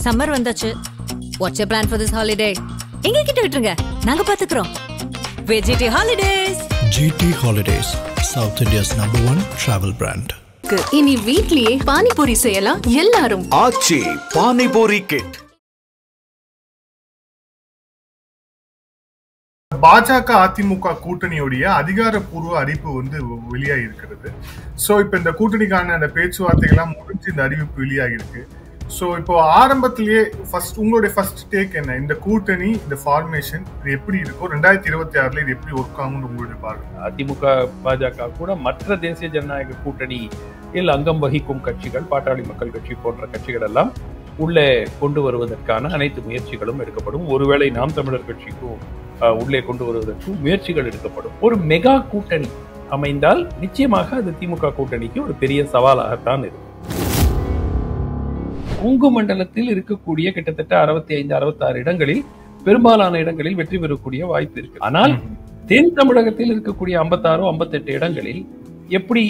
Summer வந்தாச்சு. What's your plan for this holiday? எங்க கிட்ட விட்டுருங்க, நாங்க பாத்துக்கிறோம். VGT Holidays. GT Holidays, South India's #1 travel brand. இனி வீட்லயே பானிபூரி செய்யலாம் எல்லாரும். ஆச்சி பானிபூரி கிட். பாஜக அதிமுக கூட்டணியுடைய அதிகாரப்பூர்வ அறிவிப்பு வந்து வெளியாகி இருக்கிறது. ஸோ இப்போ இந்த கூட்டணிக்கான அந்த பேச்சுவார்த்தைகள்லாம் முடிஞ்சு இந்த அறிவிப்பு வெளியாகி இருக்கு. ஸோ இப்போ ஆரம்பத்திலேயே உங்களுடைய ஃபர்ஸ்ட் டேக் என்ன? இந்த கூட்டணி, இந்த ஃபார்மேஷன் இது எப்படி இருக்கும், 2026 இது எப்படி ஒர்க் ஆகும்னு உங்களுடைய பார்வை? அதிமுக பாஜக கூட மற்ற தேசிய ஜனநாயக கூட்டணியில் அங்கம் வகிக்கும் கட்சிகள், பாட்டாளி மக்கள் கட்சி போன்ற கட்சிகள் எல்லாம் உள்ளே கொண்டு வருவதற்கான அனைத்து முயற்சிகளும் எடுக்கப்படும். ஒருவேளை நாம் தமிழர் கட்சிக்கும் உள்ளே கொண்டு வருவதற்கு முயற்சிகள் எடுக்கப்படும். ஒரு மெகா கூட்டணி அமைந்தால் நிச்சயமாக அது திமுக கூட்டணிக்கு ஒரு பெரிய சவாலாகத்தான் இருக்கும். கொங்கு மண்டலத்தில் இருக்கக்கூடிய கிட்டத்தட்ட 65-66 இடங்களில் பெரும்பாலான இடங்களில் வெற்றி பெறக்கூடிய வாய்ப்பு இருக்கு. ஆனால் தென் தமிழகத்தில் இருக்கக்கூடிய 56-58 இடங்களில் எப்படி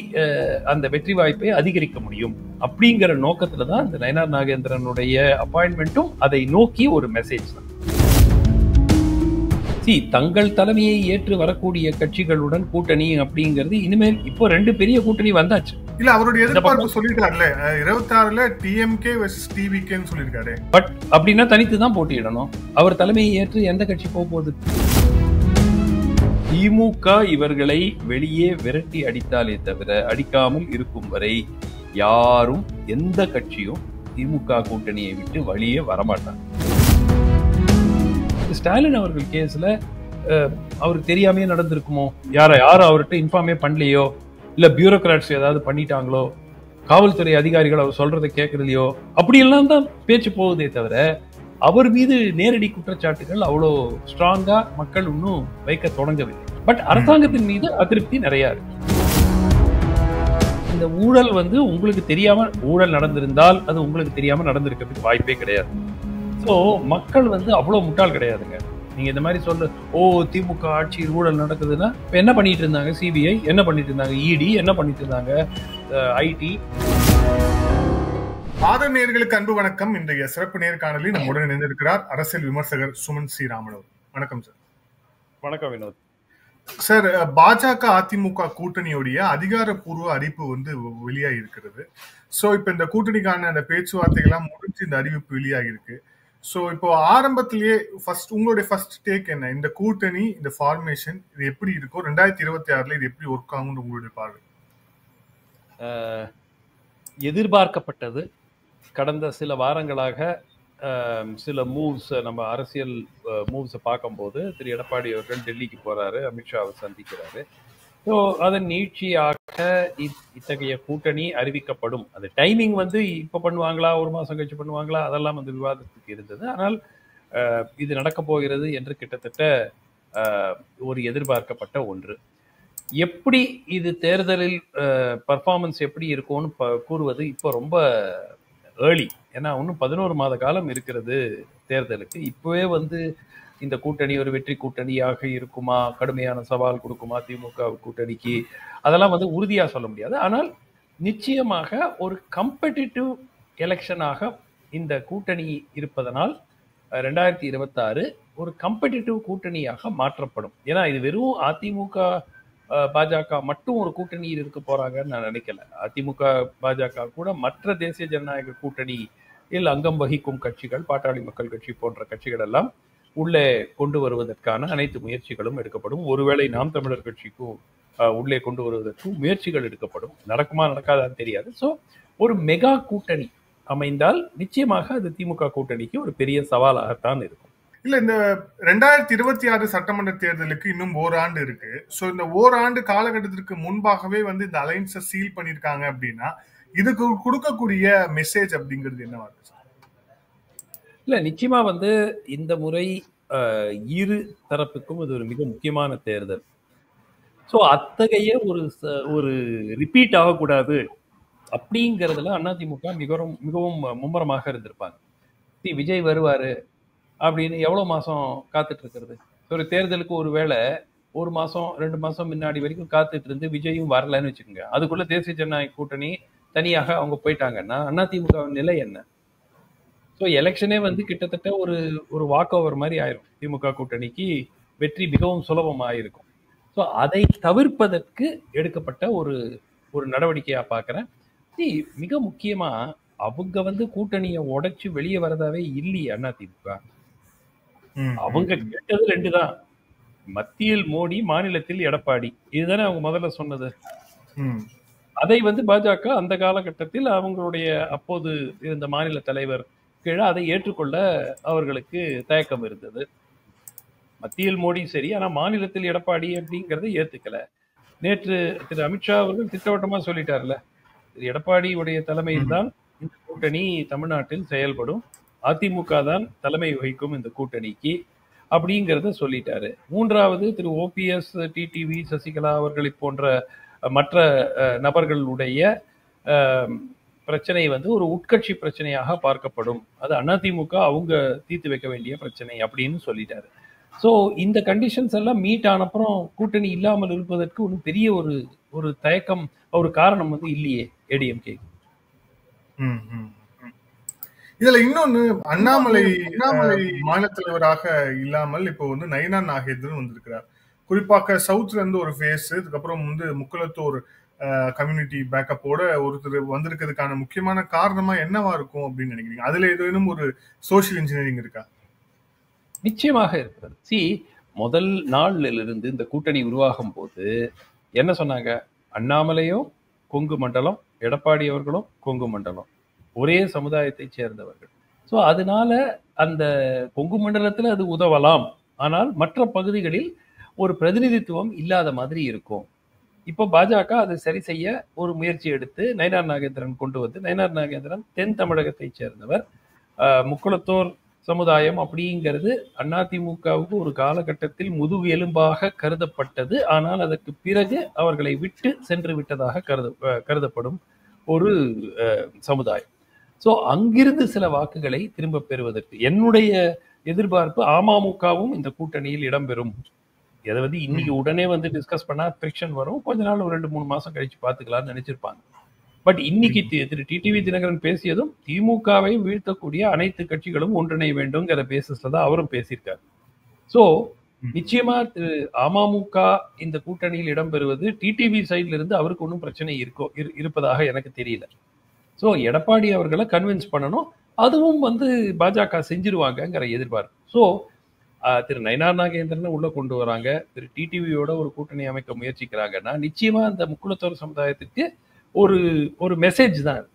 அந்த வெற்றி வாய்ப்பை அதிகரிக்க முடியும் அப்படிங்கிற நோக்கத்துல தான் இந்த நயனார் நாகேந்திரனுடைய அப்பாயின்மெண்ட்டும் அதை நோக்கி ஒரு மெசேஜ் தான். தங்கள் தலைமையை ஏற்று வரக்கூடிய கட்சிகளுடன் கூட்டணி அப்படிங்கிறது இனிமேல் இப்போ 2 பெரிய கூட்டணி வந்தாச்சு. இல்ல அவருடைய எதிர்பார்ப்பு சொல்லிட்டாருல 26ல டிஎம்கே வெர்சஸ் டிவிகேன்னு சொல்லிருக்காரு. பட் அப்படின்னா தனித்து தான் போட்டியிடணும். அவர் தலைமையை ஏற்று எந்த கட்சி போகுது? திமுக இவர்களை வெளியே விரட்டி அடித்தாலே தவிர அடிக்காமல் இருக்கும் வரை யாரும் எந்த கட்சியும் திமுக கூட்டணியை விட்டு வெளியே வரமாட்டாங்க. ஸ்டாலின் அவர்கள் கேஸ்ல அவருக்கு தெரியாமே நடந்திருக்குமோ? யாரும் அவர்கிட்ட இன்ஃபார்மே பண்ணலையோ, இல்ல பியூரோகிராட்ஸ் ஏதாவது பண்ணிட்டாங்களோ, காவல்துறை அதிகாரிகள் அவர் சொல்றதை கேட்கறதையோ, அப்படியெல்லாம் தான் பேச்சு போகுதே தவிர அவர் மீது நேரடி குற்றச்சாட்டுகள் அவ்வளோ ஸ்ட்ராங்கா மக்கள் இன்னும் வைக்க தொடங்கவில்லை. பட் அரசாங்கத்தின் மீது அதிருப்தி நிறைய இருக்கு. இந்த ஊழல் வந்து உங்களுக்கு தெரியாம ஊழல் நடந்திருந்தால் அது உங்களுக்கு தெரியாம நடந்திருக்கிறதுக்கு வாய்ப்பே கிடையாது. ஸோ மக்கள் வந்து அவ்வளோ முட்டாள் கிடையாதுங்க. நீங்க இந்த மாதிரி சொல்ற திமுக ஆட்சியில் ஊழல் நடக்குதுன்னா இப்போ என்ன பண்ணிட்டு இருந்தாங்க? சிபிஐ என்ன பண்ணிட்டு இருந்தாங்க? இடி என்ன பண்ணிட்டு இருந்தாங்க? ஐடி. ஆதரவு நேயர்களுக்கு அன்பு வணக்கம். இன்றைய சிறப்பு நேர்காணலில் நம்முடன் இணைந்திருக்கிறார் அரசியல் விமர்சகர் சுமன் சி ராமன். வணக்கம் சார். வணக்கம் வினோத். சார், பாஜக அதிமுக கூட்டணியுடைய அதிகாரப்பூர்வ அறிவிப்பு வந்து வெளியாகி இருக்கிறது. ஸோ இப்போ இந்த கூட்டணிக்கான அந்த பேச்சுவார்த்தைகள்லாம் முடிஞ்சு இந்த அறிவிப்பு வெளியாகி இருக்கு. ஸோ இப்போ ஆரம்பத்திலேயே உங்களுடைய ஃபர்ஸ்ட் டேக் என்ன? இந்த கூட்டணி, இந்த ஃபார்மேஷன் இது எப்படி இருக்கும், 2026 இது எப்படி ஒர்க் ஆகும்னு உங்களுடைய பார்வை? எதிர்பார்க்கப்பட்டது. கடந்த சில வாரங்களாக சில மூவ்ஸ், நம்ம அரசியல் மூவ்ஸை பார்க்கும்போது திரு எடப்பாடி அவர்கள் டெல்லிக்கு போறாரு, அமித்ஷாவை சந்திக்கிறாரு. ஸோ அதன் நீட்சியாக இத்தகைய கூட்டணி அறிவிக்கப்படும். அது டைமிங் வந்து இப்போ பண்ணுவாங்களா, ஒரு மாதம் கழிச்சு பண்ணுவாங்களா, அதெல்லாம் வந்து விவாதத்துக்கு இருந்தது. ஆனால் இது நடக்கப் போகிறது என்று கிட்டத்தட்ட ஒரு எதிர்பார்க்கப்பட்ட ஒன்று. எப்படி இது தேர்தலில் பர்ஃபார்மன்ஸ் எப்படி இருக்கும்னு கூறுவது இப்போ ரொம்ப ஏர்லி. ஏன்னா இன்னும் 11 மாத காலம் இருக்கிறது தேர்தலுக்கு. இப்போவே வந்து இந்த கூட்டணி ஒரு வெற்றி கூட்டணியாக இருக்குமா, கடுமையான சவால் கொடுக்குமா திமுக கூட்டணிக்கு, அதெல்லாம் வந்து உறுதியாக சொல்ல முடியாது. ஆனால் நிச்சயமாக ஒரு கம்பெட்டிட்டிவ் எலெக்ஷனாக இந்த கூட்டணி இருப்பதனால் 2026 ஒரு கம்பெட்டிட்டிவ் கூட்டணியாக மாற்றப்படும். ஏன்னா இது வெறும் அதிமுக பாஜக மட்டும் ஒரு கூட்டணியில் இருக்க போறாங்கன்னு நான் நினைக்கல. அதிமுக பாஜக கூட மற்ற தேசிய ஜனநாயக கூட்டணியில் அங்கம் வகிக்கும் கட்சிகள், பாட்டாளி மக்கள் கட்சி போன்ற கட்சிகள் எல்லாம் உள்ளே கொண்டு வருவதற்கான அனைத்து முயற்சிகளும் எடுக்கப்படும். ஒருவேளை நாம் தமிழர் கட்சிக்கும் உள்ளே கொண்டு வருவதற்கு முயற்சிகள் எடுக்கப்படும். நடக்குமா நடக்காதான்னு தெரியாது. ஸோ ஒரு மெகா கூட்டணி அமைந்தால் நிச்சயமாக அது திமுக கூட்டணிக்கு ஒரு பெரிய சவாலாகத்தான் இருக்கும். இல்ல, இந்த 2026 சட்டமன்ற தேர்தலுக்கு இன்னும் ஓராண்டு இருக்கு. ஸோ இந்த ஓராண்டு காலகட்டத்திற்கு முன்பாகவே வந்து இந்த அலைன்ஸை சீல் பண்ணியிருக்காங்க அப்படின்னா இதுக்கு கொடுக்கக்கூடிய மெசேஜ் அப்படிங்கிறது என்னவா இருக்கு? இல்லை, நிச்சயமா வந்து இந்த முறை இரு தரப்புக்கும் இது ஒரு மிக முக்கியமான தேர்தல். ஸோ அத்தகைய ஒரு ரிப்பீட் ஆகக்கூடாது அப்படிங்கிறதுல அதிமுக மிகவும் மும்முரமாக இருந்திருப்பாங்க. விஜய் வருவாரு அப்படின்னு எவ்வளோ மாதம் காத்துட்டு இருக்கிறது? ஒரு தேர்தலுக்கு ஒரு வேளை 1 மாதம் 2 மாதம் முன்னாடி வரைக்கும் காத்துட்டு இருந்து விஜயும் வரலன்னு வச்சுக்கோங்க. அதுக்குள்ள தேசிய ஜனநாயக கூட்டணி தனியாக அவங்க போயிட்டாங்கன்னா அதிமுக நிலை என்ன? ஸோ எலெக்ஷனே வந்து கிட்டத்தட்ட ஒரு ஒரு வாக் ஓவர் மாதிரி ஆயிரும். திமுக கூட்டணிக்கு வெற்றி மிகவும் சுலபமாக இருக்கும். ஸோ அதை தவிர்ப்பதற்கு எடுக்கப்பட்ட ஒரு ஒரு நடவடிக்கையா பார்க்குறேன். மிக முக்கியமா அவங்க வந்து கூட்டணியை உடைச்சு வெளியே வரதாவே இல்லையே அதிமுக. அவங்க கேட்டது 2 தான். மத்தியில் மோடி, மாநிலத்தில் எடப்பாடி. இதுதானே அவங்க முதல்ல சொன்னது. அதை வந்து பாஜக அந்த காலகட்டத்தில் அவங்களுடைய அப்போது இருந்த மாநில தலைவர் கீழே அதை ஏற்றுக்கொள்ள அவர்களுக்கு தயக்கம் இருந்தது. மத்தியில் மோடி சரி, ஆனா மாநிலத்தில் எடப்பாடி அப்படிங்கறத ஏத்துக்கல. நேற்று திரு அமித்ஷா அவர்கள் திட்டவட்டமா சொல்லிட்டார்ல, திரு எடப்பாடியுடைய தலைமையில் தான் இந்த கூட்டணி தமிழ்நாட்டில் செயல்படும், அதிமுக தான் தலைமை வகிக்கும் இந்த கூட்டணிக்கு அப்படிங்கிறத சொல்லிட்டாரு. மூன்றாவது திரு ஓபிஎஸ், டிடிவி, சசிகலா அவர்களை போன்ற மற்ற நபர்களுடைய பிரச்சனை வந்து ஒரு உட்கட்சி பிரச்சனையாக பார்க்கப்படும், அது அதிமுக அவங்க தீர்த்து வைக்க வேண்டிய பிரச்சனை அப்படின்னு சொல்லிட்டாரு. ஸோ இந்த கண்டிஷன்ஸ் எல்லாம் மீட் ஆன அப்புறம் கூட்டணி இல்லாமல் இருப்பதற்கு ஒரு பெரிய ஒரு தயக்கம், ஒரு காரணம் வந்து இல்லையே ஏடிஎம்கே. இதுல இன்னொன்னு, அண்ணாமலை மாநில தலைவராக இல்லாமல் இப்போ வந்து நயினார் நாகேந்திரன் வந்திருக்கிறார். குறிப்பாக சவுத்ல இருந்து ஒரு ஃபேஸ், அதுக்கப்புறம் வந்து முக்குளத்தூர் கம்யூனிட்டி பேக்கப்போட ஒருத்தர் வந்திருக்கிறதுக்கான முக்கியமான காரணமா என்னவா இருக்கும் அப்படின்னு நினைக்கிறீங்க? அதுல ஏதேனும் ஒரு சோசியல் இன்ஜினியரிங் இருக்கா? நிச்சயமாக இருக்கிறது. முதல் நாள்ல இருந்து இந்த கூட்டணி உருவாகும் போது என்ன சொன்னாங்க? அண்ணாமலையும் கொங்கு மண்டலம், எடப்பாடி அவர்களும் கொங்கு மண்டலம், ஒரே சமுதாயத்தை சேர்ந்தவர்கள். ஸோ அதனால அந்த கொங்கு மண்டலத்தில் அது உதவலாம், ஆனால் மற்ற பகுதிகளில் ஒரு பிரதிநிதித்துவம் இல்லாத மாதிரி இருக்கும். இப்போ பாஜக அதை சரி செய்ய ஒரு முயற்சி எடுத்து நயினார் நாகேந்திரன் கொண்டு வந்து, நயினார் நாகேந்திரன் தென் தமிழகத்தை சேர்ந்தவர், முக்குளத்தோர் சமுதாயம் அப்படிங்கிறது அதிமுகவுக்கு ஒரு காலகட்டத்தில் முதுகு எலும்பாக கருதப்பட்டது. ஆனால் அதற்கு பிறகு அவர்களை விட்டு சென்று விட்டதாக கருதப்படும் ஒரு சமுதாயம். ஸோ அங்கிருந்து சில வாக்குகளை திரும்ப பெறுவதற்கு என்னுடைய எதிர்பார்ப்பு அமமுகவும் இந்த கூட்டணியில் இடம்பெறும். அதை வந்து இன்னைக்கு உடனே வந்து டிஸ்கஸ் பண்ணா ஃபிரிக்ஷன் வரும், கொஞ்ச நாள் ஒரு 2-3 மாசம் கழிச்சு பார்த்துக்கலாம்னு நினைச்சிருப்பாங்க. பட் இன்னைக்கு திரு டிடிவி தினகரன் பேசியதும் திமுகவை வீழ்த்தக்கூடிய அனைத்து கட்சிகளும் ஒன்றிணைய வேண்டும்ங்கிற பேசிஸ்ல தான் அவரும் பேசியிருக்காரு. ஸோ நிச்சயமா திரு அமமுக இந்த கூட்டணியில் இடம்பெறுவது டிடிவி சைட்ல இருந்து அவருக்கு ஒன்றும் பிரச்சனை இருப்பதாக எனக்கு தெரியல. ஸோ எடப்பாடி அவர்களை கன்வின்ஸ் பண்ணணும், அதுவும் வந்து பாஜக செஞ்சிருவாங்கங்கிற எதிர்பார்ப்பு. ஸோ திரு நயினார் நாகேந்திரனை உள்ள கொண்டு வராங்க, திரு டிடிவியோட ஒரு கூட்டணி அமைக்க முயற்சிக்கிறாங்கன்னா நிச்சயமா அந்த முக்குளத்தோர் சமுதாயத்துக்கு ஒரு ஒரு மெசேஜ் தான்.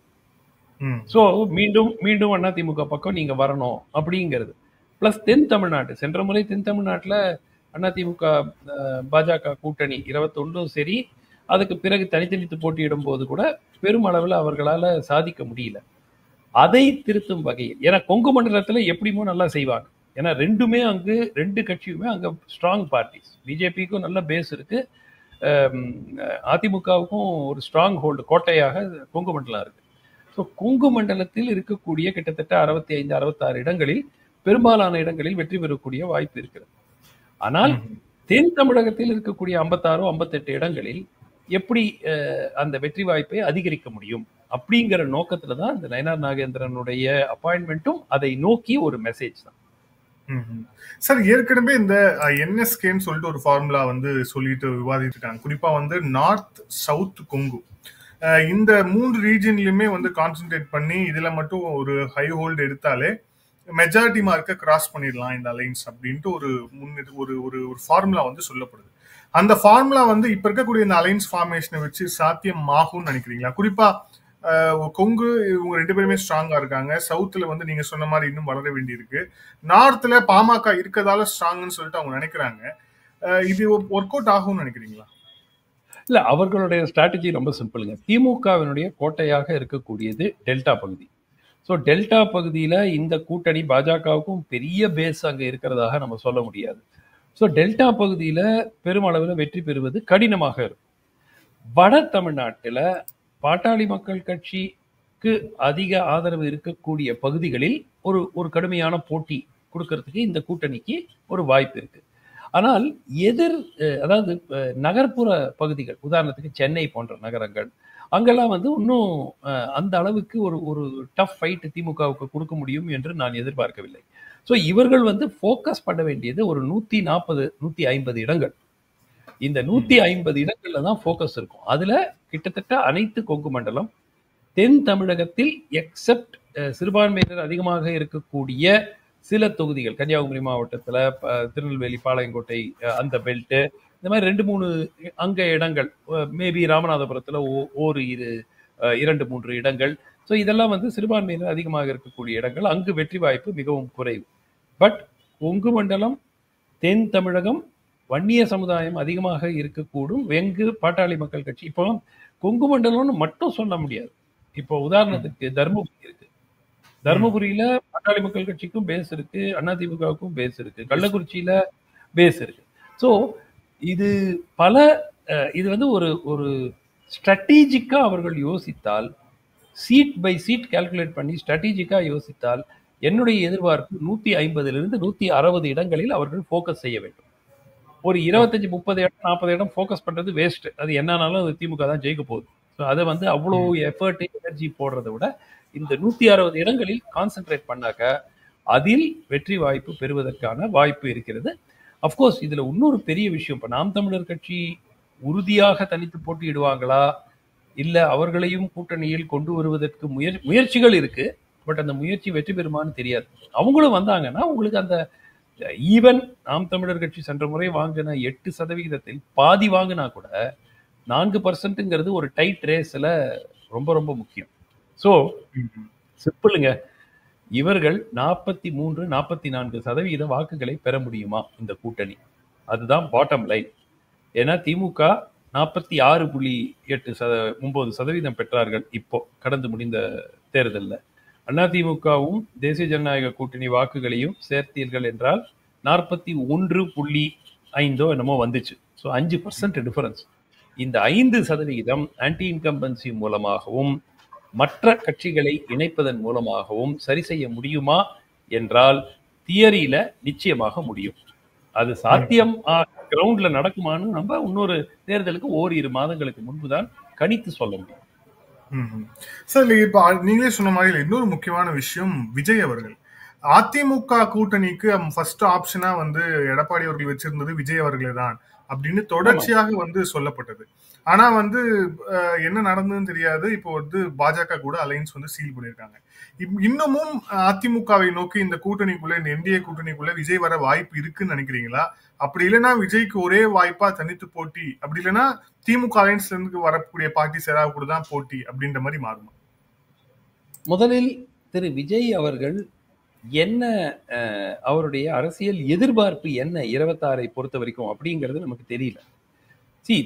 ஸோ மீண்டும் அதிமுக பக்கம் நீங்க வரணும் அப்படிங்கிறது. பிளஸ் தென் தமிழ்நாட்டு, சென்ற முறை தென் தமிழ்நாட்டில் அதிமுக பாஜக கூட்டணி 21 சரி, அதுக்கு பிறகு தனித்தனித்து போட்டியிடும் போது கூட பெருமளவில் அவர்களால் சாதிக்க முடியல. அதை திருத்தும் வகையில், ஏன்னா கொங்கு மண்டலத்தில் எப்படிமோ நல்லா செய்வாங்க, ஏன்னா அங்கு 2 கட்சியுமே அங்கே ஸ்ட்ராங் பார்ட்டிஸ். பிஜேபிக்கும் நல்ல பேஸ் இருக்கு, அதிமுகவுக்கும் ஒரு ஸ்ட்ராங் ஹோல்டு கோட்டையாக கொங்கு மண்டலம் இருக்கு. ஸோ கொங்கு மண்டலத்தில் இருக்கக்கூடிய கிட்டத்தட்ட 65-66 இடங்களில் பெரும்பாலான இடங்களில் வெற்றி பெறக்கூடிய வாய்ப்பு இருக்கிறது. ஆனால் தென் தமிழகத்தில் இருக்கக்கூடிய 56-58 இடங்களில் எப்படி அந்த வெற்றி வாய்ப்பை அதிகரிக்க முடியும் அப்படிங்கிற நோக்கத்துல தான் இந்த நயினார் நாகேந்திரனுடைய அப்பாயின்மெண்ட்டும் அதை நோக்கி ஒரு மெசேஜ் தான். சார், ஏற்கனவே இந்த என்எஸ்கேன்னு சொல்லிட்டு ஒரு ஃபார்முலா வந்து சொல்லிட்டு விவாதிட்டு இருக்காங்க. குறிப்பா வந்து நார்த், சவுத், கொங்கு இந்த 3 ரீஜன்லயுமே வந்து கான்சென்ட்ரேட் பண்ணி இதுல மட்டும் ஒரு ஹை ஹோல்டு எடுத்தாலே மெஜாரிட்டி மார்க்கை கிராஸ் பண்ணிடலாம் இந்த அலைன்ஸ் அப்படின்ட்டு ஒரு ஃபார்முலா வந்து சொல்லப்படுது. அந்த ஃபார்முலா வந்து இப்ப இருக்கக்கூடிய இந்த அலைன்ஸ் ஃபார்மேஷனை வச்சு சாத்தியம் ஆகும்னு நினைக்கிறீங்களா? குறிப்பா கொங்கு இவங்க 2 பேருமே ஸ்ட்ராங்கா இருக்காங்க, சவுத்துல வந்து நீங்க சொன்ன மாதிரி இன்னும் வளர வேண்டி இருக்கு, நார்த்ல பாமக இருக்கதால ஸ்ட்ராங்னு சொல்லிட்டு அவங்க நினைக்கிறாங்க. இது ஒர்க் அவுட் ஆகும்னு நினைக்கிறீங்களா? இல்ல, அவர்களுடைய ஸ்ட்ராட்டஜி ரொம்ப சிம்பிளுங்க. திமுகவினுடைய கோட்டையாக இருக்கக்கூடியது டெல்டா பகுதி. ஸோ டெல்டா பகுதியில் இந்த கூட்டணி பாஜகவுக்கும் பெரிய பேஸ் அங்கே இருக்கிறதாக நம்ம சொல்ல முடியாது. ஸோ டெல்டா பகுதியில் பெருமளவில் வெற்றி பெறுவது கடினமாக இருக்கும். வட தமிழ்நாட்டில் பாட்டாளி மக்கள் கட்சிக்கு அதிக ஆதரவு இருக்கக்கூடிய பகுதிகளில் ஒரு கடுமையான போட்டி கொடுக்கறதுக்கு இந்த கூட்டணிக்கு ஒரு வாய்ப்பு இருக்கு. ஆனால் அதாவது நகர்ப்புற பகுதிகள், உதாரணத்துக்கு சென்னை போன்ற நகரங்கள், அங்கெல்லாம் வந்து இன்னும் அந்த அளவுக்கு ஒரு ஒரு டஃப் ஃபைட் திமுகவுக்கு கொடுக்க முடியும் என்று நான் எதிர்பார்க்கவில்லை. ஸோ இவர்கள் வந்து ஃபோக்கஸ் பண்ண வேண்டியது ஒரு 140 150 இடங்கள். இந்த 150 இடங்கள்ல தான் ஃபோக்கஸ் இருக்கும். அதுல கிட்டத்தட்ட அனைத்து கொங்கு மண்டலம், தென் தமிழகத்தில் எக்ஸப்ட் சிறுபான்மையினர் அதிகமாக இருக்கக்கூடிய சில தொகுதிகள், கன்னியாகுமரி மாவட்டத்துல திருநெல்வேலி, பாளையங்கோட்டை, அந்த பெல்ட், இந்த மாதிரி 2-3 அங்க இடங்கள், மேபி ராமநாதபுரத்துல ஒரு 2-3 இடங்கள். ஸோ இதெல்லாம் வந்து சிறுபான்மையினர் அதிகமாக இருக்கக்கூடிய இடங்கள். அங்கு வெற்றி வாய்ப்பு மிகவும் குறைவு. பட் கொங்கு மண்டலம், தென் தமிழகம், வன்னிய சமுதாயம் அதிகமாக இருக்கக்கூடும். வெங்கு பாட்டாளி மக்கள் கட்சி, இப்போ கொங்கு மண்டலம்னு மட்டும் சொல்ல முடியாது. இப்போ உதாரணத்துக்கு தர்மபுரி இருக்கு. தர்மபுரியில பாட்டாளி மக்கள் கட்சிக்கும் பேஸ் இருக்கு, அதிமுகவுக்கும் பேஸ் இருக்கு, கள்ளக்குறிச்சியில பேஸ் இருக்கு. ஸோ இது இது வந்து ஒரு ஒரு ஸ்ட்ராட்டஜிக்கா அவர்கள் யோசித்தால், சீட் பை சீட் கால்குலேட் பண்ணி ஸ்ட்ராட்டஜிக்கா யோசித்தால், என்னுடைய எதிர்பார்ப்பு 150 160 இடங்களில் அவர்கள் ஃபோக்கஸ் செய்ய வேண்டும். ஒரு 25-30 இடம் 40 இடம் ஃபோக்கஸ் பண்றது வேஸ்ட். அது என்னன்னாலும் அது திமுக தான் ஜெயிக்க போகுது. ஸோ அதை வந்து அவ்வளோ எஃபர்ட் எனர்ஜி போடுறதை விட இந்த 160 இடங்களில் கான்சென்ட்ரேட் பண்ணாக்க அதில் வெற்றி வாய்ப்பு பெறுவதற்கான வாய்ப்பு இருக்கிறது. அஃப்கோர்ஸ் இதுல இன்னொரு பெரிய விஷயம், இப்போ நாம் தமிழர் கட்சி உறுதியாக தனித்து போட்டியிடுவாங்களா, இல்ல அவர்களையும் கூட்டணியில் கொண்டு வருவதற்கு முயற்சிகள் இருக்கு. பட் அந்த முயற்சி வெற்றி பெறுமான்னு தெரியாது. அவங்களும் வந்தாங்கன்னா உங்களுக்கு அந்த ஈவன் நாம் தமிழர் கட்சி சென்ற முறை வாங்கின 8% பாதி வாங்கினா கூட 4%ங்கிறது ஒரு டைட் ரேஸ்ல ரொம்ப ரொம்ப முக்கியம். ஸோ சிம்பிளுங்க, இவர்கள் 43-44% வாக்குகளை பெற முடியுமா இந்த கூட்டணி? அதுதான் பாட்டம் லைன். ஏன்னா திமுக 46.89% பெற்றார்கள் இப்போ கடந்து முடிந்த தேர்தலில். அதிமுகவும் தேசிய ஜனநாயக கூட்டணி வாக்குகளையும் சேர்த்தீர்கள் என்றால் 41.5 என்னமோ வந்துச்சு. So 5% difference. இந்த 5% ஆன்டி இன்கம்பன்சி மூலமாகவும் மற்ற கட்சிகளை இணைப்பதன் மூலமாகவும் சரி செய்ய முடியுமா என்றால் தியரியில நிச்சயமாக முடியும். அது சாத்தியம் கிரவுண்ட்ல நடக்குமான்னு நம்ம இன்னொரு தேர்தலுக்கு 1-2 மாதங்களுக்கு முன்புதான் கணித்து சொல்ல முடியும். சார், இப்ப நீங்களே சொன்ன மாதிரி இன்னொரு முக்கியமான விஷயம், விஜய் அவர்கள் அதிமுக கூட்டணிக்கு ஃபர்ஸ்ட் ஆப்ஷனா வந்து எடப்பாடி அவர்கள் வச்சிருந்தது விஜய் அவர்களே தான் அப்படின்னு தொடர்ச்சியாக வந்து சொல்லப்பட்டது. ஆனா வந்து என்ன நடந்ததுன்னு தெரியாது. இப்போ வந்து பாஜக கூட அலைன்ஸ் வந்து சீல் பண்ணியிருக்காங்க. இன்னமும் அதிமுகவை நோக்கி இந்த கூட்டணிக்குள்ள, இந்த என்டிஏ கூட்டணிக்குள்ள விஜய் வர வாய்ப்பு இருக்குன்னு நினைக்கிறீங்களா? அப்படி இல்லைன்னா விஜய்க்கு ஒரே வாய்ப்பா தனித்து போட்டி, அப்படி இல்லைன்னா திமுக அலைன்ஸ்ல இருந்து வரக்கூடிய பார்ட்டி சேராக கூட தான் போட்டி அப்படின்ற மாதிரி மாறுமா? முதலில் திரு விஜய் அவர்கள் என்ன, அவருடைய அரசியல் எதிர்பார்ப்பு என்ன 26 பொறுத்த வரைக்கும் அப்படிங்கிறது நமக்கு தெரியல.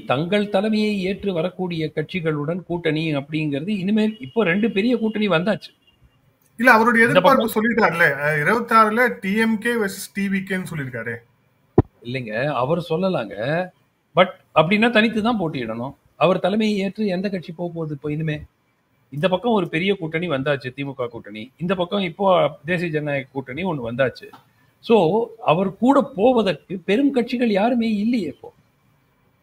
தங்கள் தலைமையை ஏற்று வரக்கூடிய கட்சிகளுடன் கூட்டணி அப்படிங்கிறது இனிமேல் இப்போ 2 பெரிய கூட்டணி வந்தாச்சு. இல்ல, அவருடைய எதிர்பார்ப்பு சொல்லிட்டாருல 26ல டிஎம்கே வெர்சஸ் டிவிகேன்னு சொல்லிருக்காரு. இல்லைங்க, அவர் சொல்லலாங்க. பட் அப்படின்னா தனித்து தான் போட்டியிடணும். அவர் தலைமையை ஏற்று எந்த கட்சி போக போகுது? இப்போ இனிமே இந்த பக்கம் ஒரு பெரிய கூட்டணி வந்தாச்சு, திமுக கூட்டணி. இந்த பக்கம் இப்போ தேசிய ஜனநாயக கூட்டணி ஒன்று வந்தாச்சு. ஸோ அவர் கூட போவதற்கு பெரும் கட்சிகள் யாருமே இல்லையே இப்போ.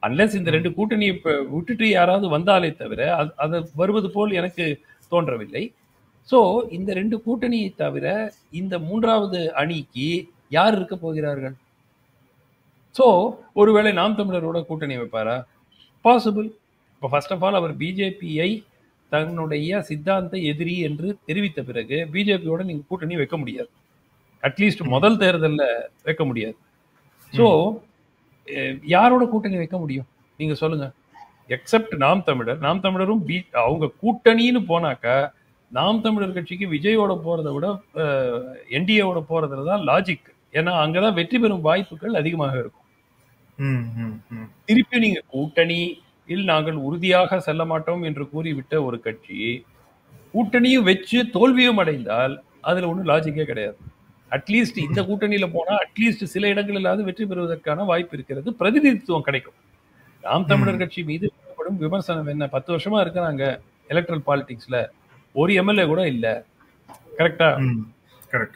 அன்லெஸ் இந்த 2 கூட்டணியை விட்டுட்டு யாராவது வந்தாலே தவிர அது வருவது போல் எனக்கு தோன்றவில்லை. ஸோ இந்த 2 கூட்டணியை தவிர இந்த 3வது அணிக்கு யார் இருக்க போகிறார்கள்? ஸோ ஒருவேளை நாம் தமிழரோட கூட்டணி வைப்பாரா? பாசிபிள். இப்போ ஃபர்ஸ்ட் ஆஃப் ஆல் அவர் பிஜேபியை தன்னுடைய சித்தாந்த எதிரி என்று தெரிவித்த பிறகு பிஜேபியோட நீங்க கூட்டணி வைக்க முடியாது. அட்லீஸ்ட் முதல் தேர்தலில் வைக்க முடியாது. ஸோ யாரோட கூட்டணி வைக்க முடியும் நீங்க சொல்லுங்க? எக்ஸப்ட் நாம் தமிழர். நாம் தமிழரும் அவங்க கூட்டணின்னு போனாக்கா நாம் தமிழர் கட்சிக்கு விஜயோட போறதை விட என்டிஏவோட போறதுல தான் லாஜிக். ஏன்னா அங்கதான் வெற்றி பெறும் வாய்ப்புகள் அதிகமாக இருக்கும். திருப்பி நீங்க கூட்டணியில் நாங்கள் உறுதியாக செல்ல மாட்டோம் என்று கூறிவிட்ட ஒரு கட்சி கூட்டணியும் வச்சு தோல்வியும் அடைந்தால் அதுல ஒன்றும் லாஜிக்கே கிடையாது. அட்லீஸ்ட் இந்த கூட்டணியில போனா அட்லீஸ்ட் சில இடங்களிலாவது வெற்றி பெறுவதற்கான வாய்ப்பு இருக்கிறது, பிரதிநிதித்துவம் கிடைக்கும். நாம் தமிழர் கட்சி மீது விமர்சனம் என்ன? 10 வருஷமா இருக்கிறாங்க எலக்ட்ரல் பாலிடிக்ஸ்ல, ஒரு எம்எல்ஏ கூட இல்ல, கரெக்டா?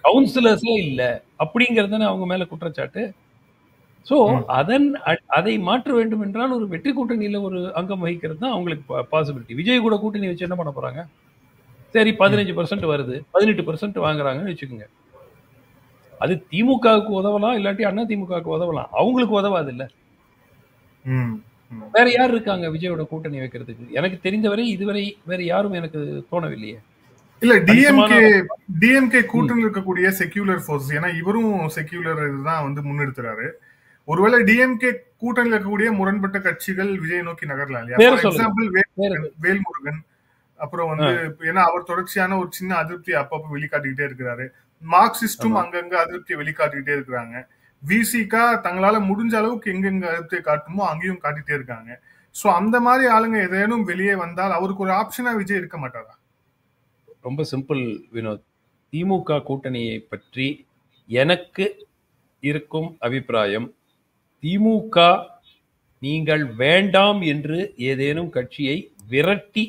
கவுன்சிலர்ஸே இல்ல அப்படிங்கறதுன்னு அவங்க மேல குற்றச்சாட்டு. ஸோ அதை மாற்ற வேண்டும் என்றால் ஒரு வெற்றி கூட்டணியில ஒரு அங்கம் வகிக்கிறது தான் அவங்களுக்கு பாசிபிலிட்டி. விஜய் கூட கூட்டணி வச்சு என்ன பண்ண போறாங்க? சரி 15% வருது, 18% வாங்குறாங்கன்னு வச்சுக்கோங்க. அது திமுகவுக்கு உதவலாம், இல்லாட்டி அண்ணா திமுகவுக்கு உதவலாம், அவங்களுக்கு உதவாது இல்ல. வேற யார் இருக்காங்க விஜயோட கூட்டணி வைக்கிறதுக்கு? எனக்கு தெரிந்தவரை இதுவரை வேற யாரும் எனக்கு தோணவில்லையே. இல்ல டிஎம்கே கூட்டணியில் இருக்கக்கூடிய செக்யூலர் ஃபோர்ஸ், ஏன்னா இவரும் செக்யூலர் இதுதான் வந்து முன்னெடுத்துறாரு. ஒருவேளை டிஎம்கே கூட்டணியில் இருக்கக்கூடிய முரண்பட்ட கட்சிகள் விஜய் நோக்கி நகரலாம் இல்லையா? ஃபார் எக்ஸாம்பிள் வேல்முருகன், அப்புறம் வந்து ஏன்னா அவர் தொடர்ச்சியான ஒரு சின்ன அதிருப்தி அப்பப்போ வெளிக்காட்டிக்கிட்டே இருக்கிறாரு. மார்க்சிஸ்டும் அங்கங்க அதிருப்தியை வெளிக்காட்டிக்கிட்டே இருக்கிறாங்க. விசிகா தங்களால முடிஞ்ச அளவுக்கு எங்கெங்க அதிருப்தியை காட்டுமோ அங்கேயும் காட்டிட்டே இருக்காங்க. சோ அந்த மாதிரி ஆளுங்க ஏதேனும் வெளியே வந்தால் அவருக்கு ஒரு ஆப்ஷனா விஜய் இருக்க மாட்டாரா? ரொம்ப சிம்பிள் வினோத். திமுக கூட்டணியை பற்றி எனக்கு இருக்கும் அபிப்பிராயம், திமுக நீங்கள் வேண்டாம் என்று ஏதேனும் கட்சியை விரட்டி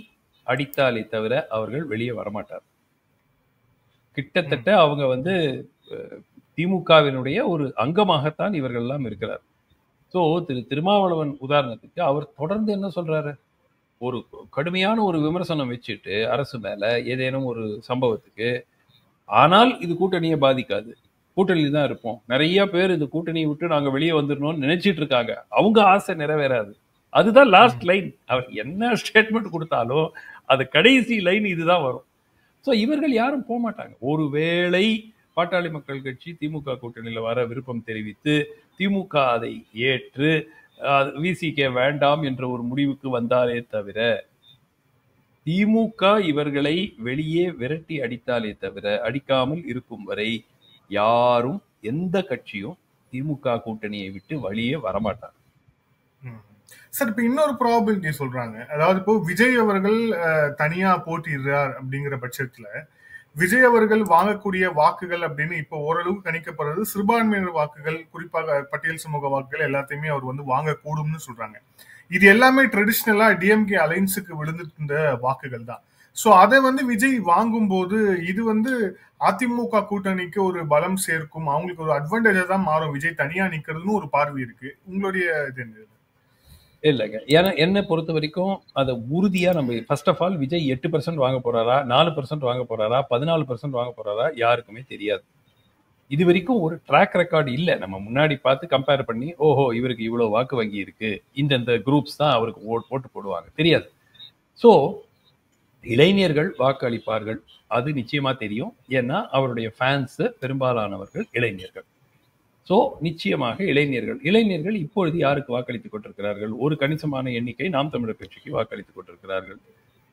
அடித்தாலே தவிர அவர்கள் வெளியே வரமாட்டார். கிட்டத்தட்ட அவங்க வந்து திமுகவினுடைய ஒரு அங்கமாகத்தான் இவர்கள் எல்லாம் இருக்கிறார். ஸோ திருமாவளவன் உதாரணத்துக்கு அவர் தொடர்ந்து என்ன சொல்றாரு? ஒரு கடுமையான ஒரு விமர்சனம் வச்சுட்டு அரசு மேல ஏதேனும் ஒரு சம்பவத்துக்கு, ஆனால் இது கூட்டணியை பாதிக்காது, கூட்டணியில் தான் இருப்போம், நிறைய பேர் இந்த கூட்டணியை விட்டு நாங்க வெளியே வந்துடணும்னு நினைச்சிட்டு இருக்காங்க, அவங்க ஆசை நிறைவேறாது. அதுதான் லாஸ்ட் லைன். அவர் என்ன ஸ்டேட்மெண்ட் கொடுத்தாலும் அது கடைசி லைன் இதுதான் வரும். ஸோ இவர்கள் யாரும் போக மாட்டாங்க. ஒருவேளை பாட்டாளி மக்கள் கட்சி திமுக கூட்டணியில் வர விருப்பம் தெரிவித்து திமுக அதை ஏற்று விசிகே வேண்டாம் என்ற ஒரு முடிவுக்கு வந்தாலே தவிர, திமுக இவர்களை வெளியே விரட்டி அடித்தாலே தவிர, அடிக்காமல் இருக்கும் வரை யாரும் எந்த கட்சியும் திமுக கூட்டணியை விட்டு வெளியே வரமாட்டாங்க. சார், இப்ப இன்னொரு ப்ராபபிலிட்டி சொல்றாங்க. அதாவது இப்போ விஜய் அவர்கள் தனியா போட்டிடுறார் அப்படிங்கிற பட்சத்துல விஜய் அவர்கள் வாங்கக்கூடிய வாக்குகள் அப்படின்னு இப்போ ஓரளவுக்கு கணிக்கப்படுறது சிறுபான்மையினர் வாக்குகள், குறிப்பாக பட்டியல் சமூக வாக்குகள் எல்லாத்தையுமே அவர் வந்து வாங்கக்கூடும்னு சொல்றாங்க. இது எல்லாமே ட்ரெடிஷ்னலா டிஎம்கே அலைன்ஸுக்கு விழுந்திருந்த வாக்குகள் தான். சோ அதை வந்து விஜய் வாங்கும் போது இது வந்து அதிமுக கூட்டணிக்கு ஒரு பலம் சேர்க்கும், அவங்களுக்கு ஒரு அட்வான்டேஜா தான் மாறும் விஜய் தனியா நிக்கிறதுன்னு ஒரு பார்வை இருக்கு. உங்களுடைய இது என்ன? இல்லைங்க, ஏன்னா என்னை பொறுத்த வரைக்கும் அதை உறுதியா நம்ம ஃபர்ஸ்ட் ஆஃப் ஆல் விஜய் 8% வாங்க போறாரா, 4% வாங்க போறாரா, 14% வாங்க போறாரா யாருக்குமே தெரியாது. இது வரைக்கும் ஒரு ட்ராக் ரெக்கார்டு இல்லை. நம்ம முன்னாடி பார்த்து கம்பேர் பண்ணி ஓஹோ இவருக்கு இவ்வளவு வாக்கு வங்கி இருக்கு, இந்த குரூப்ஸ் தான் அவருக்கு ஓட்டு போடுவாங்க தெரியாது. ஸோ இளைஞர்கள் வாக்கு அளிப்பார்கள், அது நிச்சயமா தெரியும். ஏன்னா அவருடைய ஃபேன்ஸ் பெரும்பாலானவர்கள் இளைஞர்கள். ஸோ நிச்சயமாக இளைஞர்கள் இப்பொழுது யாருக்கு வாக்களித்துக் கொண்டிருக்கிறார்கள்? ஒரு கணிசமான எண்ணிக்கை நாம் தமிழர் கட்சிக்கு வாக்களித்துக் கொண்டிருக்கிறார்கள்.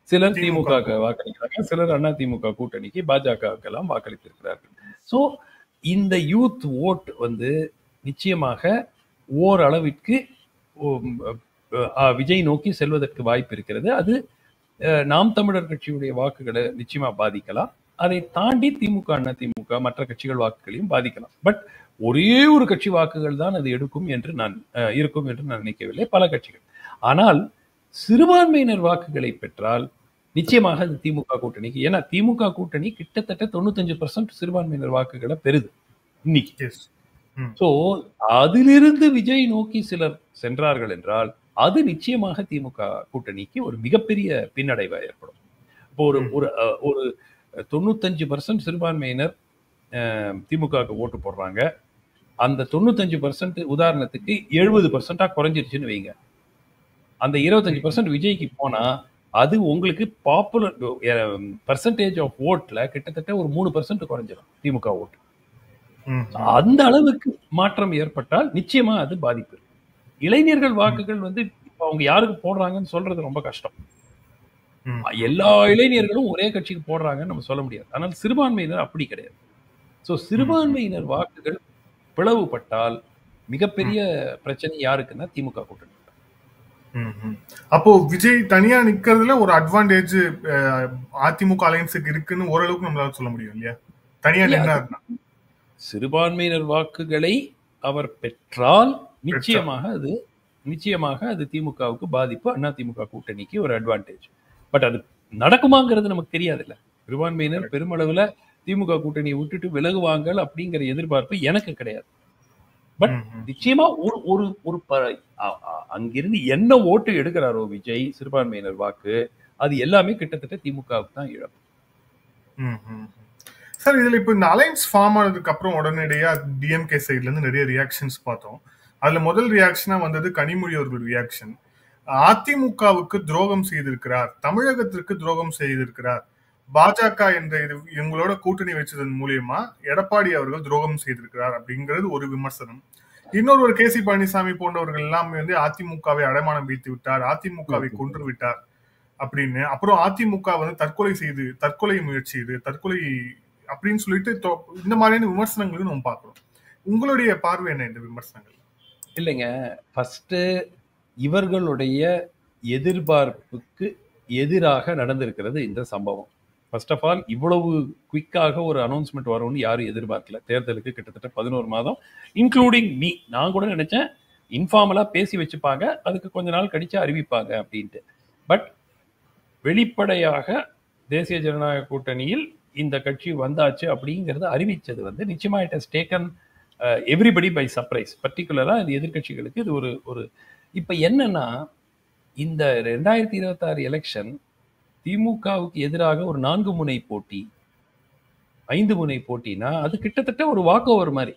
சிலர் திமுக வாக்களிக்கிறார்கள், சிலர் அண்ணா திமுக கூட்டணிக்கு பாஜகவுக்கெல்லாம் வாக்களித்திருக்கிறார்கள். ஸோ இந்த யூத் ஓட் வந்து நிச்சயமாக ஓரளவிற்கு விஜய் நோக்கி செல்வதற்கு வாய்ப்பு இருக்கிறது. அது நாம் தமிழர் கட்சியுடைய வாக்குகளை நிச்சயமா பாதிக்கலாம். அதை தாண்டி திமுக அண்ணா திமுக மற்ற கட்சிகள் வாக்குகளையும் பாதிக்கலாம். பட் ஒரே ஒரு கட்சி வாக்குகள் தான் அது இருக்கும் என்று நான் நினைக்கவில்லை, பல கட்சிகள். ஆனால் சிறுபான்மையினர் வாக்குகளை பெற்றால் நிச்சயமாக அது திமுக கூட்டணிக்கு. ஏன்னா திமுக கூட்டணி கிட்டத்தட்ட 95% சிறுபான்மையினர் வாக்குகளை பெறுது இன்னைக்கு. சோ அதிலிருந்து விஜய் நோக்கி சிலர் சென்றார்கள் என்றால் அது நிச்சயமாக திமுக கூட்டணிக்கு ஒரு மிகப்பெரிய பின்னடைவா ஏற்படும். இப்போ ஒரு 95% சிறுபான்மையினர் திமுகவுக்கு ஓட்டு போடுறாங்க. அந்த 95% உதாரணத்துக்கு 70% குறைஞ்சிருச்சுன்னு வைங்க. அந்த 25% விஜய்க்கு போனா அது உங்களுக்கு பாப்புலர் பர்சன்டேஜ் ஆஃப் ஓட்ல கிட்டத்தட்ட ஒரு 3% குறைஞ்சிடும் திமுக ஓட்டு. அந்த அளவுக்கு மாற்றம் ஏற்பட்டால் நிச்சயமா அது பாதிப்பு. இளைஞர்கள் வாக்குகள் வந்து அவங்க யாருக்கு போடுறாங்கன்னு சொல்றது ரொம்ப கஷ்டம். எல்லா இளைஞர்களும் ஒரே கட்சிக்கு போடுறாங்கன்னு நம்ம சொல்ல முடியாது. ஆனால் சிறுபான்மையினர் அப்படி கிடையாது. ஸோ சிறுபான்மையினர் வாக்குகள் பிளவுபட்டால் மிகப்பெரிய பிரச்சனை யாருக்குன்னா திமுக கூட்டணி. அப்போ விஜய் தனியா நிக்கிறதுல ஒரு அட்வான்டேஜ் அதிமுக அலைன்ஸுக்கு இருக்குன்னு ஓரளவுக்கு நம்மளால சொல்ல முடியும் இல்லையா? தனியா நின்னா சிறுபான்மையினர் வாக்குகளை அவர் பெற்றால் நிச்சயமாக அது திமுகவுக்கு பாதிப்பு, அண்ணா திமுக கூட்டணிக்கு ஒரு அட்வான்டேஜ். பட் அது நடக்குமாங்கிறது நமக்கு தெரியாது இல்ல. சிறுபான்மையினர் பெருமளவுல திமுக கூட்டணியை விட்டுட்டு விலகுவாங்கள் அப்படிங்கிற எதிர்பார்ப்பு எனக்கு கிடையாது. பட் நிச்சயமா ஒரு ஒரு ஒரு அங்கிருந்து என்ன ஓட்டு எடுக்கிறாரோ விஜய், சிறுபான்மையினர் வாக்கு, அது எல்லாமே கிட்டத்தட்ட திமுகவுக்கு தான் இழப்பு. சார், இதுல இப்ப இந்த அலைன்ஸ் ஃபார்ம் ஆனதுக்கு அப்புறம் உடனடியா டிஎம்கே சைட்ல இருந்து நிறைய ரியாக்ஷன்ஸ் பார்த்தோம். அதுல முதல் ரியாக்ஷனா வந்தது கனிமொழி அவர்கள் ரியாக்ஷன். அதிமுகவுக்கு துரோகம் செய்திருக்கிறார், தமிழகத்திற்கு துரோகம் செய்திருக்கிறார், பாஜக என்ற இவங்களோட கூட்டணி வச்சதன் மூலியமா எடப்பாடி அவர்கள் துரோகம் செய்திருக்கிறார் அப்படிங்கிறது ஒரு விமர்சனம். இன்னொரு கேசி பழனிசாமி போன்றவர்கள் எல்லாமே வந்து அதிமுகவை அடைமானம் வைத்து விட்டார், அதிமுகவை கொன்று விட்டார் அப்படின்னு. அப்புறம் அதிமுக வந்து தற்கொலை முயற்சி இது தற்கொலை அப்படின்னு சொல்லிட்டு இந்த மாதிரியான விமர்சனங்களும் நம்ம பார்க்கிறோம். உங்களுடைய பார்வை என்ன இந்த விமர்சனங்கள்? இல்லைங்க, ஃபர்ஸ்ட் இவர்களுடைய எதிர்பார்ப்புக்கு எதிராக நடந்திருக்கிறது இந்த சம்பவம். ஃபர்ஸ்ட் ஆஃப் ஆல், இவ்வளவு குவிக்காக ஒரு அனௌன்ஸ்மெண்ட் வரும்னு யாரும் எதிர்பார்க்கல. தேர்தலுக்கு கிட்டத்தட்ட 11 மாதம், இன்க்ளூடிங் மீ. நான் கூட நினைச்சேன் இன்ஃபார்மலா பேசி வச்சுப்பாங்க, அதுக்கு கொஞ்ச நாள் கழிச்சு அறிவிப்பாங்க அப்படின்ட்டு. பட் வெளிப்படையாக தேசிய ஜனநாயக கூட்டணியில் இந்த கட்சி வந்தாச்சு அப்படிங்கிறத அறிவிச்சது வந்து நிச்சயமா it has taken everybody by surprise. பர்டிகுலரா இது எதிர்கட்சிகளுக்கு இது ஒரு இப்ப என்னன்னா, இந்த 2026 எலெக்ஷன் திமுகவுக்கு எதிராக ஒரு 4 முனை போட்டி, 5 முனை போட்டினா அது கிட்டத்தட்ட ஒரு வாக் ஓவர் மாதிரி.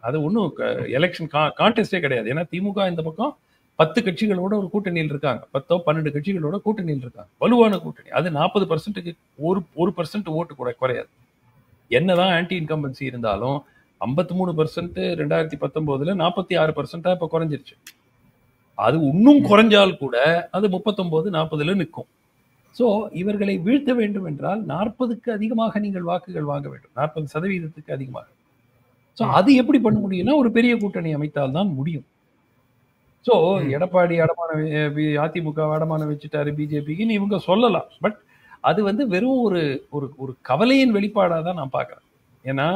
அது ஒன்றும் எலெக்ஷன் கான்டெஸ்டே கிடையாது. ஏன்னா திமுக இந்த பக்கம் 10 கட்சிகளோட ஒரு கூட்டணியில் இருக்காங்க, 10-12 கட்சிகளோட கூட்டணியில் இருக்காங்க, வலுவான கூட்டணி. அது 40%க்கு 1% ஓட்டு கூட குறையாது. என்னதான் ஆன்டி இன்கம்பன்சி இருந்தாலும் 53% 2019 46% இப்ப குறைஞ்சிருச்சு. அது இன்னும் குறைஞ்சால் கூட அது 39-40 நிற்கும். ஸோ இவர்களை வீழ்த்த வேண்டும் என்றால் 40க்கு அதிகமாக நீங்கள் வாக்குகள் வாங்க வேண்டும், 40% அதிகமாக. ஸோ அது எப்படி பண்ண முடியும்னா ஒரு பெரிய கூட்டணி அமைத்தால் தான் முடியும். ஸோ எடப்பாடி அதிமுக அடமானம் வச்சுட்டாரு பிஜேபிக்குன்னு இவங்க சொல்லலாம். பட் அது வந்து வெறும் ஒரு கவலையின் வெளிப்பாடாக தான் நான் பார்க்குறேன். ஏன்னா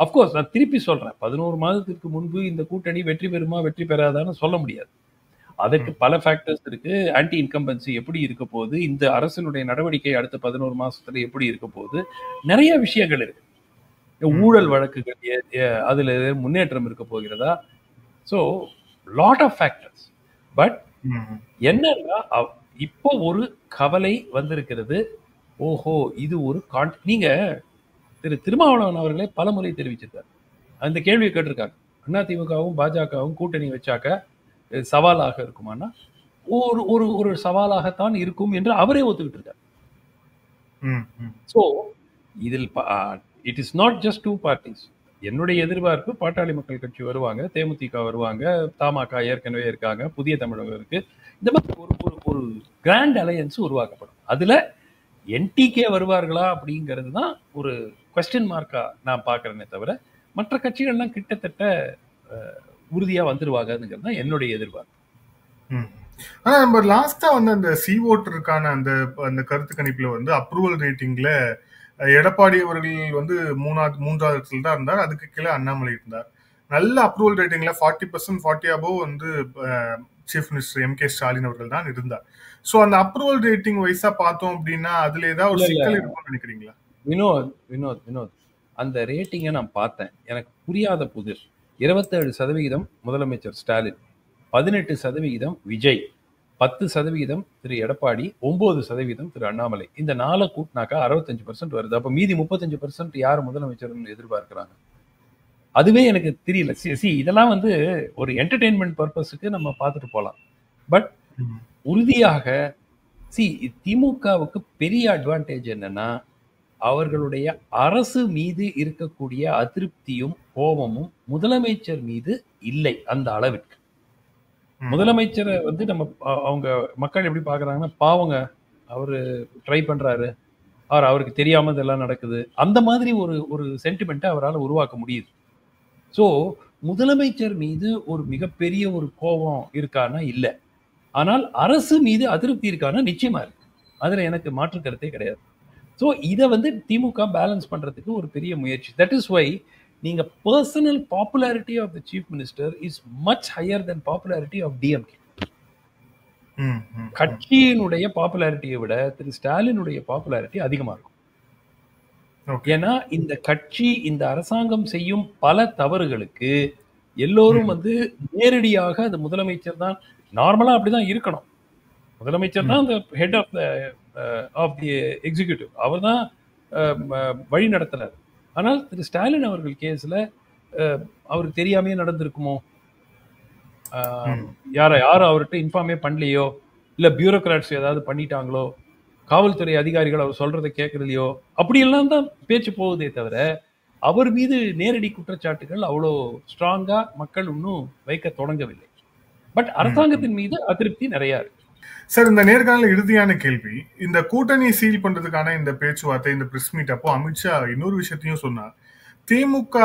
அஃப்கோர்ஸ் நான் திருப்பி சொல்கிறேன், 11 மாதத்திற்கு முன்பு இந்த கூட்டணி வெற்றி பெறுமா வெற்றி பெறாதான்னு சொல்ல முடியாது. அதற்கு பல ஃபேக்டர்ஸ் இருக்கு. ஆன்டி இன்கம்பன்சி எப்படி இருக்க போகுது, இந்த அரசினுடைய நடவடிக்கை அடுத்த 11 மாசத்துல எப்படி இருக்க போகுது, நிறைய விஷயங்கள் இருக்கு. ஊழல் வழக்குகள் அதுல முன்னேற்றம் இருக்க போகிறதா, so lot of factors. But என்னன்னா இப்போ ஒரு கவலை வந்திருக்கிறது. ஓஹோ, இது ஒரு நீங்க திருமாவளவன் அவர்களே பல முறை தெரிவிச்சிருக்காரு, அந்த கேள்வியை கேட்டிருக்காங்க. அதிமுகவும் பாஜகவும் கூட்டணி வச்சாக்க சவாலாக இருக்குமானா ஒரு சவாலாகத்தான் இருக்கும் என்று அவரே ஒத்துக்கிட்டு இருக்காரு. ஸோ இதில் it is not just 2 parties. என்னுடைய எதிர்பார்ப்பு பாட்டாளி மக்கள் கட்சி வருவாங்க, தேமுதிக வருவாங்க, தமாக ஏற்கனவே இருக்காங்க, புதிய தமிழகம் இருக்கு. இந்த மாதிரி ஒரு கிராண்ட் அலையன்ஸ் உருவாக்கப்படும். அதுல என்டிகே வருவார்களா அப்படிங்கிறது தான் ஒரு கொஸ்டின் மார்க்கா நான் பார்க்கறேனே தவிர மற்ற கட்சிகள்லாம் கிட்டத்தட்ட உறுதியா வந்துருவாங்கிறது தான் என்னுடைய எதிர்பார்ப்பு. ஆனா நம்ம லாஸ்டா வந்து அந்த சி ஓட்டருக்கான அந்த கருத்து கணிப்புல வந்து அப்ரூவல் ரேட்டிங்ல எடப்பாடி அவர்கள் வந்து மூன்றாவது இடத்துல தான் இருந்தார், அதுக்கு கீழே அண்ணாமலை இருந்தார். நல்ல அப்ரூவல் ரேட்டிங்ல 40% 40 above வந்து சீஃப் மினிஸ்டர் எம்.கே. ஸ்டாலின் அவர்கள் தான் இருந்தார். சோ அந்த அப்ரூவல் ரேட்டிங் வைஸா பார்த்தோம் அப்படின்னா அதுல ஏதாவது ஒரு சிக்கல் இருக்கும்னு நினைக்கிறீங்களா? வினோத் அந்த ரேட்டிங்கை நான் பார்த்தேன், எனக்கு புரியாத புதிர். 27% முதலமைச்சர் ஸ்டாலின், 18% விஜய், 10% திரு எடப்பாடி, 9% திரு அண்ணாமலை. இந்த 4 கூட்டினாக்கா 65% வருது. அப்ப மீதி 35% யார் முதலமைச்சர்னு எதிர்பார்க்கிறாங்க? அதுவே எனக்கு தெரியல. இதெல்லாம் வந்து ஒரு என்டர்டெயின்மெண்ட் பர்பஸுக்கு நம்ம பார்த்துட்டு போகலாம். பட் உறுதியாக திமுகவுக்கு பெரிய அட்வான்டேஜ் என்னன்னா, அவர்களுடைய அரசு மீது இருக்கக்கூடிய அதிருப்தியும் கோபமும் முதலமைச்சர் மீது இல்லை அந்த அளவிற்கு. முதலமைச்சரை வந்து நம்ம அவங்க மக்கள் எப்படி பாக்குறாங்கன்னா, பாவங்க அவரு ட்ரை பண்றாரு, அவருக்கு தெரியாம இதெல்லாம் நடக்குது, அந்த மாதிரி ஒரு சென்டிமெண்ட்டை அவரால் உருவாக்க முடியுது. ஸோ முதலமைச்சர் மீது ஒரு மிகப்பெரிய ஒரு கோபம் இருக்கானா இல்லை, ஆனால் அரசு மீது அதிருப்தி இருக்கானா நிச்சயமா இருக்கு. அதுல எனக்கு மாற்று கருத்தே கிடையாது. ஸோ இதை வந்து திமுக பேலன்ஸ் பண்றதுக்கு ஒரு பெரிய முயற்சி. தட் இஸ் வை நீங்க personal popularity of the chief minister is much higher than popularity of DMK. கட்சியினுடைய பாப்புலாரிட்டியை விட திரு ஸ்டாலினுடைய பாப்புலாரிட்டி அதிகமா இருக்கும். ஏன்னா இந்த கட்சி இந்த அரசாங்கம் செய்யும் பல தவறுகளுக்கு எல்லோரும் வந்து நேரடியாக அந்த முதலமைச்சர் தான், நார்மலா அப்படிதான் இருக்கணும். முதலமைச்சர் தான் அந்த ஹெட் ஆஃப் தி எக்ஸிக்யூட்டிவ், அவர் தான் வழி நடத்துறாரு. ஆனால் திரு ஸ்டாலின் அவர்கள் கேஸ்ல அவருக்கு தெரியாமையே நடந்திருக்குமோ, யாரும் அவர்கிட்ட இன்ஃபார்மே பண்ணலையோ, இல்ல பியூரோக்ராட்ஸ் ஏதாவது பண்ணிட்டாங்களோ, காவல்துறை அதிகாரிகள் அவர் சொல்றதை கேட்கறதையோ, அப்படியெல்லாம் தான் பேச்சு போகுதே தவிர அவர் மீது நேரடி குற்றச்சாட்டுகள் அவ்வளோ ஸ்ட்ராங்கா மக்கள் இன்னும் வைக்க தொடங்கவில்லை. பட் அரசாங்கத்தின் மீது அதிருப்தி நிறைய இருக்கு. சார், இந்த நேர்காணல இறுதியான கேள்வி, இந்த கூட்டணி சீல் பண்றதுக்கான இந்த பேச்சுவார்த்தை, இந்த பிரஸ் மீட் அப்போ அமித்ஷா இன்னொரு விஷயத்தையும் சொன்னார். திமுக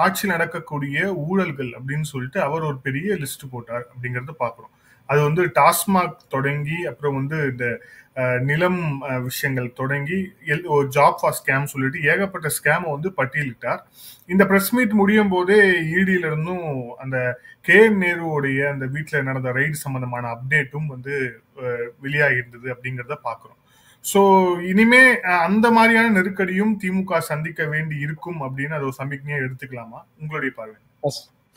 ஆட்சியில் நடக்கக்கூடிய ஊழல்கள் அப்படின்னு சொல்லிட்டு அவர் ஒரு பெரிய லிஸ்ட் போட்டார் அப்படிங்கறத பாக்குறோம். அது வந்து டாஸ்மாக் தொடங்கி, அப்புறம் வந்து இந்த நிலம் விஷயங்கள் தொடங்கி, ஜாப் ஃபார் ஸ்கேம் சொல்லிட்டு ஏகப்பட்ட ஸ்கேம் வந்து பட்டியலிட்டார். இந்த பிரஸ் மீட் முடியும் போதே இடியில இருந்தும் அந்த KM நேருடைய அந்த வீட்டில் நடந்த ரைடு சம்பந்தமான அப்டேட்டும் வந்து வெளியாகி இருந்தது அப்படிங்கிறத பாக்குறோம். சோ இனிமே அந்த மாதிரியான நெருக்கடியும் திமுக சந்திக்க வேண்டி இருக்கும் அப்படின்னு அதை சமிக்ஞையா எடுத்துக்கலாமா, உங்களுடைய பார்வை?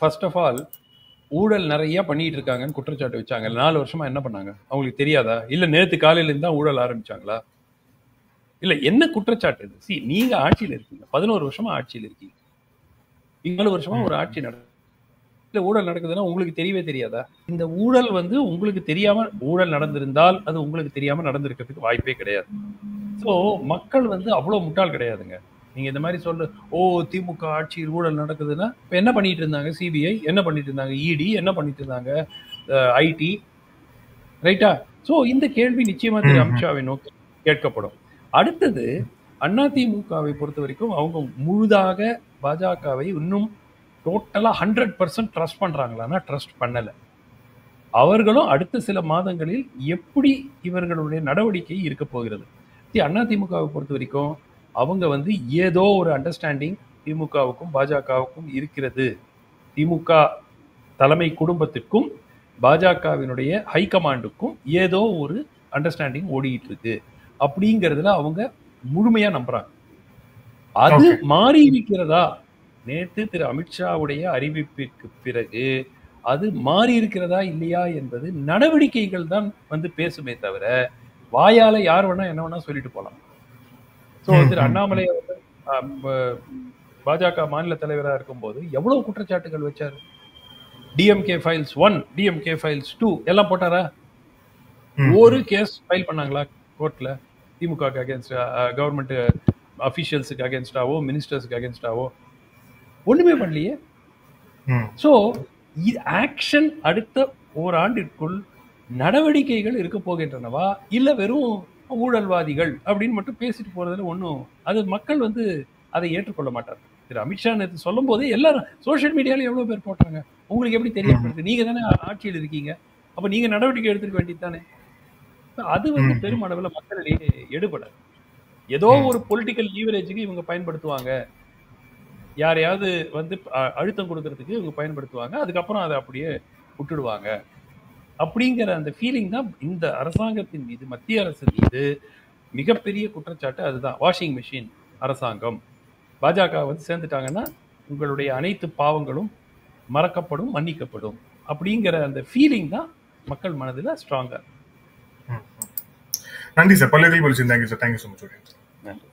ஃபர்ஸ்ட் ஆஃப் ஆல், ஊழல் நிறைய பண்ணிட்டு இருக்காங்கன்னு குற்றச்சாட்டு வச்சாங்க. 4 வருஷமா என்ன பண்ணாங்க? அவங்களுக்கு தெரியாதா? இல்ல நேத்து காலையில இருந்தா ஊழல் ஆரம்பிச்சாங்களா? இல்ல என்ன குற்றச்சாட்டு இது? நீங்க ஆட்சியில் இருக்கீங்க, 11 வருஷமா ஆட்சியில் இருக்கீங்க, 4 வருஷமா ஒரு ஆட்சி நடக்குது, இல்ல ஊழல் நடக்குதுன்னா உங்களுக்கு தெரியவே தெரியாதா? இந்த ஊழல் வந்து உங்களுக்கு தெரியாம ஊழல் நடந்திருந்தால் அது உங்களுக்கு தெரியாம நடந்திருக்கிறதுக்கு வாய்ப்பே கிடையாது. ஸோ மக்கள் வந்து அவ்வளவு முட்டாள் கிடையாதுங்க. நீங்க இந்த மாதிரி திமுக ஆட்சியில் ஊழல் நடக்குதுன்னா இப்ப என்ன பண்ணிட்டு இருந்தாங்க? சிபிஐ என்ன பண்ணிட்டு இருந்தாங்க? இடி என்ன பண்ணிட்டு இருந்தாங்க? ஐடி, ரைட்டா? ஸோ இந்த கேள்வி நிச்சயமா திரு அமித்ஷாவை நோக்கி கேட்கப்படும். அடுத்தது, அதிமுகவை பொறுத்த வரைக்கும் அவங்க முழுதாக பாஜகவை இன்னும் டோட்டலா 100% ட்ரஸ்ட் பண்றாங்களான்னா ட்ரஸ்ட் பண்ணல. அவர்களும் அடுத்த சில மாதங்களில் எப்படி இவர்களுடைய நடவடிக்கை இருக்க போகிறது. அதிமுகவை பொறுத்த வரைக்கும் அவங்க வந்து ஏதோ ஒரு அண்டர்ஸ்டாண்டிங் திமுகவுக்கும் பாஜகவுக்கும் இருக்கிறது. திமுக தலைமை குடும்பத்திற்கும் பாஜகவினுடைய ஹைகமாண்டுக்கும் ஏதோ ஒரு அண்டர்ஸ்டாண்டிங் ஓடிட்டு இருக்கு அப்படிங்கிறதுல அவங்க முழுமையா நம்புறாங்க. அது மாறி இருக்கிறதா? நேற்று திரு அமித்ஷாவுடைய அறிவிப்பிற்கு பிறகு அது மாறி இருக்கிறதா இல்லையா என்பது நடவடிக்கைகள் தான் வந்து பேசுமே தவிர வாயால யார் வேணா என்ன வேணா சொல்லிட்டு போலாம். திரு அண்ணாமலை பாஜக மாநில தலைவராக இருக்கும்போது எவ்வளவு குற்றச்சாட்டுகள் வச்சாரு? டிஎம்கே ஃபைல்ஸ் 1, டிஎம்கே ஃபைல்ஸ் 2 எல்லாம் போட்டாரா? ஒரு கேஸ் ஃபைல் பண்ணாங்களா கோர்ட்ல திமுக அகேன்ஸ்ட், கவர்மெண்ட் அபிஷியல்ஸுக்கு அகேன்ஸ்டாவோ மினிஸ்டர்ஸுக்கு அகேன்ஸ்டாவோ? ஒண்ணுமே பண்ணலையே. சோ ஆக்ஷன் அடுத்த ஓராண்டிற்குள் நடவடிக்கைகள் இருக்க போகின்றனவா, இல்ல வெறும் ஊழல்வாதிகள் அப்படின்னு மட்டும் பேசிட்டு போறதுல ஒன்றும் அது மக்கள் வந்து அதை ஏற்றுக்கொள்ள மாட்டார். திரு அமித்ஷா நேற்று சொல்லும் போதே எல்லாரும் சோசியல் மீடியால எவ்வளவு பேர் போட்டாங்க, உங்களுக்கு எப்படி தெரியப்படுது? நீங்க தானே ஆட்சியில் இருக்கீங்க, அப்ப நீங்க நடவடிக்கை எடுத்துக்க வேண்டியது தானே. அது வந்து பெருமளவில் மக்களிடையே எடுபடாது. ஏதோ ஒரு பொலிட்டிக்கல் லீவரேஜுக்கு இவங்க பயன்படுத்துவாங்க, யாரையாவது வந்து அழுத்தம் கொடுக்கறதுக்கு இவங்க பயன்படுத்துவாங்க, அதுக்கப்புறம் அதை அப்படியே விட்டுடுவாங்க அப்படிங்கிற அந்த ஃபீலிங் தான் இந்த அரசாங்கத்தின் மீது, மத்திய அரசு மீது மிகப்பெரிய குற்றச்சாட்டு. அதுதான் வாஷிங் மிஷின் அரசாங்கம். பாஜக வந்து சேர்ந்துட்டாங்கன்னா உங்களுடைய அனைத்து பாவங்களும் மறக்கப்படும், மன்னிக்கப்படும் அப்படிங்கிற அந்த ஃபீலிங் தான் மக்கள் மனதில் ஸ்ட்ராங்கா. நன்றி சார், பல்வேறு thank you sir, thank you so much. நன்றி.